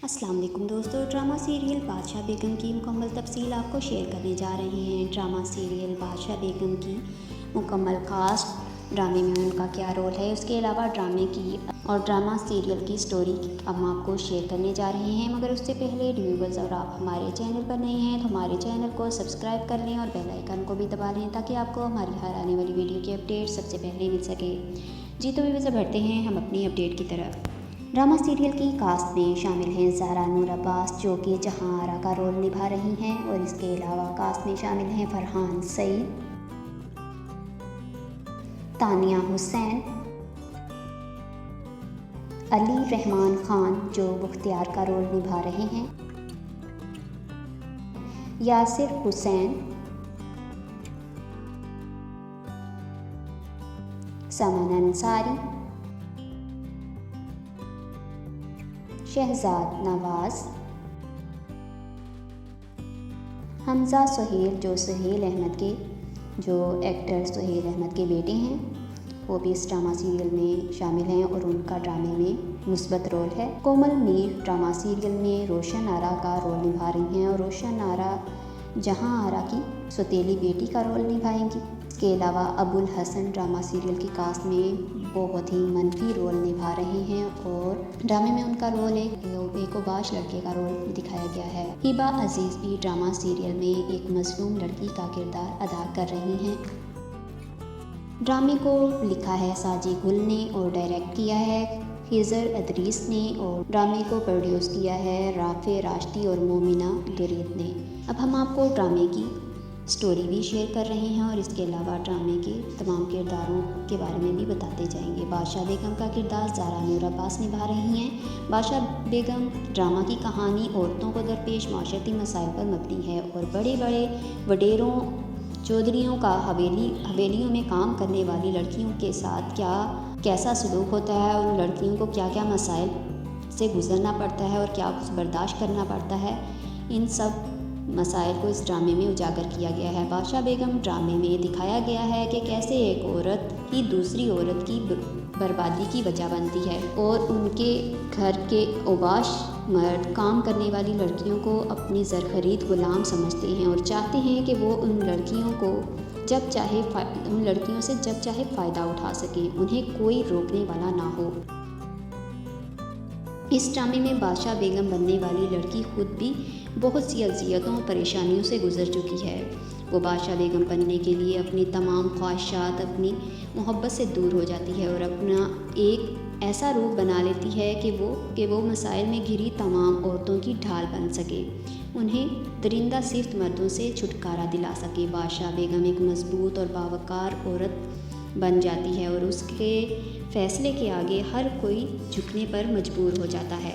अस्सलाम वालेकुम दोस्तों, ड्रामा सीरियल बादशाह बेगम की मुकम्मल तफसील आपको शेयर करने जा रहे हैं। ड्रामा सीरियल बादशाह बेगम की मुकम्मल कास्ट, ड्रामे में उनका क्या रोल है, उसके अलावा ड्रामे की और ड्रामा सीरियल की स्टोरी हम आपको शेयर करने जा रहे हैं। मगर उससे पहले व्यूअर्स और आप हमारे चैनल पर नए हैं तो हमारे चैनल को सब्सक्राइब कर लें और बेल आइकन को भी दबा लें ताकि आपको हमारी हर आने वाली वीडियो की अपडेट सबसे पहले मिल सके। जी तो व्यूअर्स, बढ़ते हैं हम अपनी अपडेट की तरफ। ड्रामा सीरियल की कास्ट में शामिल हैं ज़ारा नूर अब्बास, जो कि जहां आरा का रोल निभा रही हैं, और इसके अलावा कास्ट में शामिल हैं फरहान सईद, तानिया हुसैन, अली रहमान खान जो मुख्तियार का रोल निभा रहे हैं, यासिर हुसैन, समन अंसारी, शहजाद नवाज, हमजा सुहेल जो सुहेल अहमद के एक्टर सुहेल अहमद के बेटे हैं, वो भी इस ड्रामा सीरियल में शामिल हैं और उनका ड्रामे में मुस्बत रोल है। कोमल मीर ड्रामा सीरियल में रोशन आरा का रोल निभा रही हैं और रोशन आरा जहां आरा की सौतेली बेटी का रोल निभाएंगी। इसके अलावा अबुल हसन ड्रामा सीरियल की कास्ट में बहुत ही मनफी रोल निभा रहे हैं और ड्रामे में उनका रोल एक ओबाश लड़के का रोल दिखाया गया है। हिबा अजीज़ भी ड्रामा सीरियल में एक मजलूम लड़की का किरदार अदा कर रही हैं। ड्रामे को लिखा है साजी गुल ने और डायरेक्ट किया है खिजर अदरीस ने, और ड्रामे को प्रोड्यूस किया है राफे राश्ती और मोमिना दुरीद ने। अब हम आपको ड्रामे की स्टोरी भी शेयर कर रहे हैं और इसके अलावा ड्रामे के तमाम किरदारों के बारे में भी बताते जाएंगे। बादशाह बेगम का किरदार ज़ारा नूर अब्बास निभा रही हैं। बादशाह बेगम ड्रामा की कहानी औरतों को दरपेश माशरती मसाइल पर मबनी है और बड़े बड़े वडेरों चौधरियों का हवेलियों में काम करने वाली लड़कियों के साथ कैसा सलूक होता है, उन लड़कियों को क्या क्या मसाइल से गुजरना पड़ता है और क्या कुछ बर्दाश्त करना पड़ता है, इन सब मसाइल को इस ड्रामे में उजागर किया गया है। बादशाह बेगम ड्रामे में दिखाया गया है कि कैसे एक औरत ही दूसरी औरत की बर्बादी की वजह बनती है और उनके घर के ओबाश मर्द काम करने वाली लड़कियों को अपनी ज़रख़रीद ग़ुलाम समझते हैं और चाहते हैं कि वो उन लड़कियों से जब चाहे फ़ायदा उठा सकें, उन्हें कोई रोकने वाला ना हो। इस ड्रामे में बादशाह बेगम बनने वाली लड़की खुद भी बहुत सी अज़ियतों और परेशानियों से गुज़र चुकी है। वो बादशाह बेगम बनने के लिए अपनी तमाम ख्वाहिशात, अपनी मोहब्बत से दूर हो जाती है और अपना एक ऐसा रूप बना लेती है कि वो मसाइल में घिरी तमाम औरतों की ढाल बन सके, उन्हें दरिंदा सिफ्त मर्दों से छुटकारा दिला सके। बादशाह बेगम एक मजबूत और बावकार औरत बन जाती है और उसके फ़ैसले के आगे हर कोई झुकने पर मजबूर हो जाता है।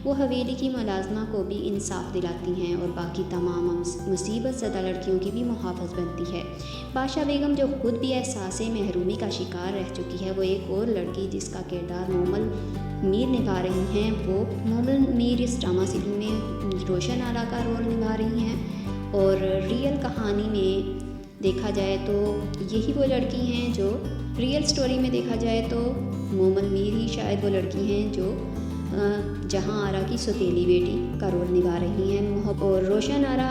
वो हवेली की मुलाजमा को भी इंसाफ दिलाती हैं और बाकी तमाम मुसीबत ज़दा लड़कियों की भी मुहाफ़िज़ बनती है। बादशाह बेगम जो खुद भी एहसास महरूमी का शिकार रह चुकी है, वो एक और लड़की जिसका किरदार मोमल मीर निभा रही हैं, वो मोमल मीर इस ड्रामा सीरियल में रोशन आरा का रोल निभा रही हैं और रियल कहानी में देखा जाए तो यही वो लड़की हैं जो रियल स्टोरी में देखा जाए तो मोमल मीर ही शायद वो लड़की हैं जो जहां आरा की सौतेली बेटी का रोल निभा रही हैं। और रोशन आरा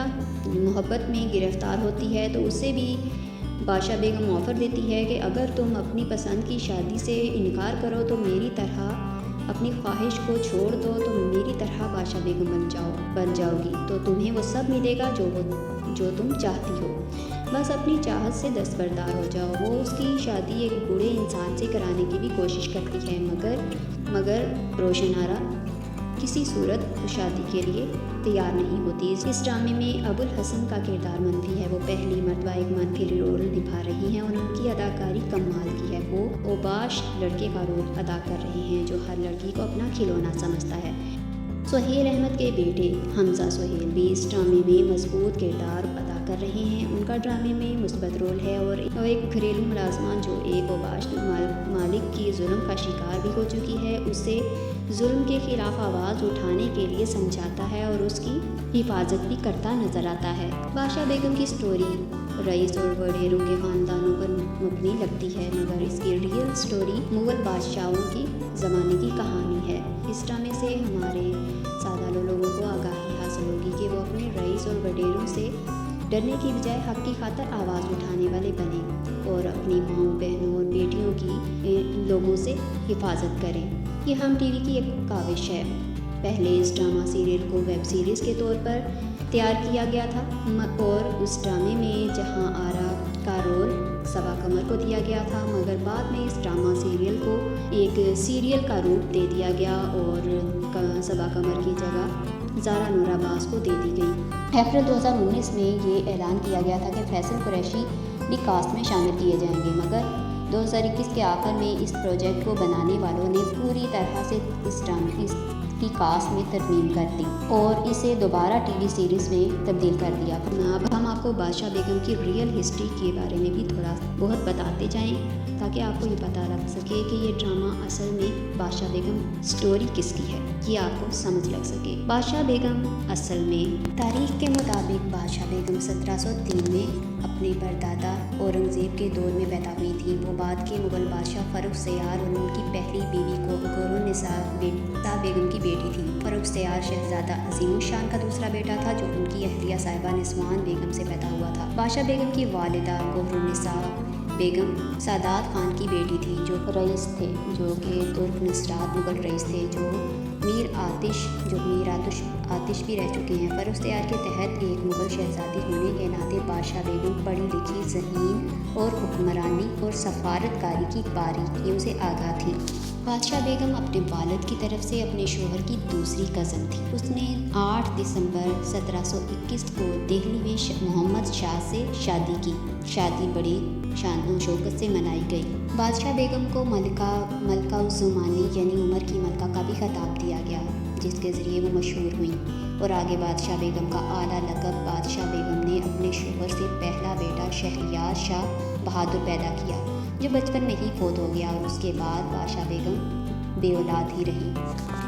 मोहब्बत में गिरफ़्तार होती है तो उसे भी बादशाह बेगम ऑफ़र देती है कि अगर तुम अपनी पसंद की शादी से इनकार करो तो मेरी तरह अपनी ख्वाहिश को छोड़ दो तो मेरी तरह बादशाह बेगम बन जाओगी, तो तुम्हें वो सब मिलेगा जो तुम चाहती हो, बस अपनी चाहत से दस्तबरदार हो जाओ। वो उसकी शादी एक बूढ़े इंसान से कराने की भी कोशिश करती है, मगर रोशन आरा किसी सूरत शादी के लिए तैयार नहीं होती। इस ड्रामे में अबुल हसन का किरदार मनफी है। वो पहली मरतबा एक मनफी रोल निभा रही हैं और उनकी अदाकारी कमाल की है। वो ओबाश लड़के का रोल अदा कर रहे हैं जो हर लड़की को अपना खिलौना समझता है। सुहेल अहमद के बेटे हमजा सुहेल भी इस ड्रामे में मजबूत किरदार अदा कर रहे हैं। उनका ड्रामे में मुस्बत रोल है और एक घरेलू मुलाजमा जो एक ओबाश मालिक की जुल्म का शिकार भी हो चुकी है, उसे जुल्म के खिलाफ आवाज़ उठाने के लिए समझाता है और उसकी हिफाजत भी करता नज़र आता है। बादशाह बेगम की स्टोरी रईस और वडेरों के ख़ानदानों पर मबनी लगती है, मगर इसकी रियल स्टोरी मुग़ल बादशाहों की ज़माने की कहानी है। इस ड्रामे से हमारे सादा लोग लुटेरों से डरने की बजाय हक की खातर आवाज़ उठाने वाले बने और अपनी माँओं, बहनों और बेटियों की लोगों से हिफाजत करें। ये हम टीवी की एक काविश है। पहले इस ड्रामा सीरियल को वेब सीरीज़ के तौर पर तैयार किया गया था और उस ड्रामे में जहां आरा का रोल सबा कमर को दिया गया था, मगर बाद में इस ड्रामा सीरियल को एक सीरियल का रूप दे दिया गया और सबा कमर की जगह ज़ारा नूर अब्बास को दे दी गई। अप्रैल 2019 में ये ऐलान किया गया था कि फैसल कुरैशी भी कास्ट में शामिल किए जाएंगे, मगर 2021 के आखिर में इस प्रोजेक्ट को बनाने वालों ने पूरी तरह से इसकी कास्ट में तरमीम कर दी और इसे दोबारा टीवी सीरीज़ में तब्दील कर दिया। अब हम आपको बादशाह बेगम की रियल हिस्ट्री के बारे में भी थोड़ा बहुत बताते जाएं ताकि आपको ये पता लग सके कि ये ड्रामा असल में बादशाह बेगम स्टोरी किसकी है, ये आपको समझ लग सके। बादशाह बेगम असल में तारीख के मुताबिक बादशाह बेगम 1703 में अपने परदादा औरंगज़ेब के दौर में पैदा हुई थी। वो बाद के मुग़ल बादशाह फ़र्रुख सयार और उनकी पहली बीवी को गुरुनिसा बेगम की बेटी थी। फ़र्रुख सयार शहज़ादा अज़ीमुल शान का दूसरा बेटा था जो उनकी अहलिया साहिबा निस्वान बेगम से पैदा हुआ था। बादशाह बेगम की वालिदा गुरुनिसा बेगम सादात खान की बेटी थी जो रईस थे, जो कि तुर्क नसरात मुग़ल रईस थे, जो मीर आतिश भी रह चुके हैं। फ़र्रुख सयार के तहत एक मुग़ल शहज़ादी होने के नाते बादशाह बेगम पढ़ी लिखी, ज़हीन और हुक्मरानी और सफारतकारी की बारीकियों से आगाह थी। बादशाह बेगम अपने वालिद की तरफ से अपने शोहर की दूसरी कज़न थी। उसने 8 दिसंबर 1721 को दिल्ली में मोहम्मद शाह से शादी की। शादी बड़ी शान शौकत से मनाई गई। बादशाह बेगम को मलका उज़्ज़मानी यानी उमर की मलका का भी खिताब दिया गया, जिसके ज़रिए वो मशहूर हुई और आगे बादशाह बेगम का आला लक़ब बादशाह बेगम ने अपने शोहर से पहला बेटा शहरियार शाह बहादुर पैदा किया, जो बचपन में ही फौत हो गया और उसके बाद बादशाह बेगम बे औलाद ही रही।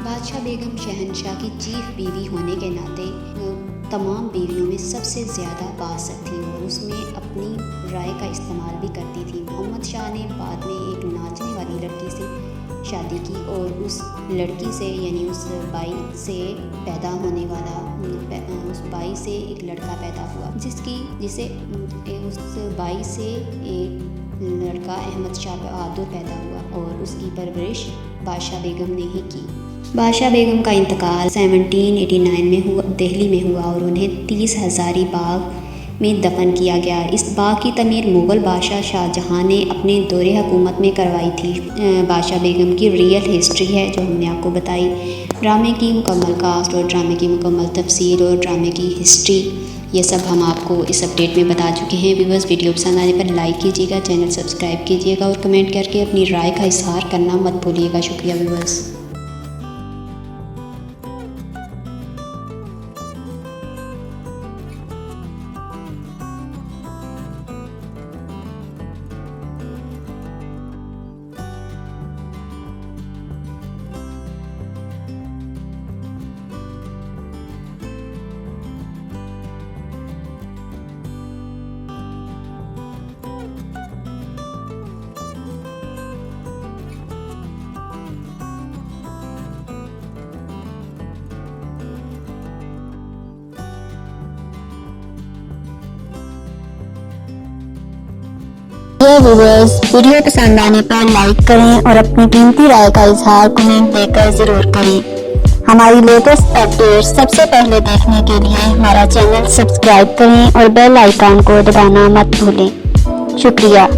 बादशाह बेगम शहनशाह की चीफ बीवी होने के नाते तमाम बीवियों में सबसे ज़्यादा बासत थी और उसमें अपनी राय का इस्तेमाल भी करती थी। मोहम्मद शाह ने बाद में एक नाचने वाली लड़की से शादी की और उस लड़की से यानी उस बाई से पैदा होने वाला उस बाई से एक लड़का पैदा हुआ, जिसे उस बाई से एक लड़का अहमद शाह बहादुर पैदा हुआ और उसकी परवरिश बादशाह बेगम ने ही की। बादशाह बेगम का इंतकाल 1789 में हुआ, दिल्ली में हुआ और उन्हें 30 हज़ारी बाग में दफन किया गया। इस बाग की तमीर मुग़ल बादशाह शाहजहां ने अपने दौरे हुकूमत में करवाई थी। बादशाह बेगम की रियल हिस्ट्री है जो हमने आपको बताई। ड्रामे की मुकम्मल कास्ट और ड्रामे की मुकम्मल तफसीर और ड्रामे की हिस्ट्री ये सब हम आपको इस अपडेट में बता चुके हैं। व्यूअर्स, वीडियो पसंद आने पर लाइक कीजिएगा, चैनल सब्सक्राइब कीजिएगा और कमेंट करके अपनी राय का इजहार करना मत भूलिएगा। शुक्रिया व्यूअर्स। व्यूअर्स, वीडियो पसंद आने पर लाइक करें और अपनी कीमती राय का इजहार कमेंट देकर जरूर करें। हमारी लेटेस्ट अपडेट सबसे पहले देखने के लिए हमारा चैनल सब्सक्राइब करें और बेल आइकन को दबाना मत भूलें। शुक्रिया।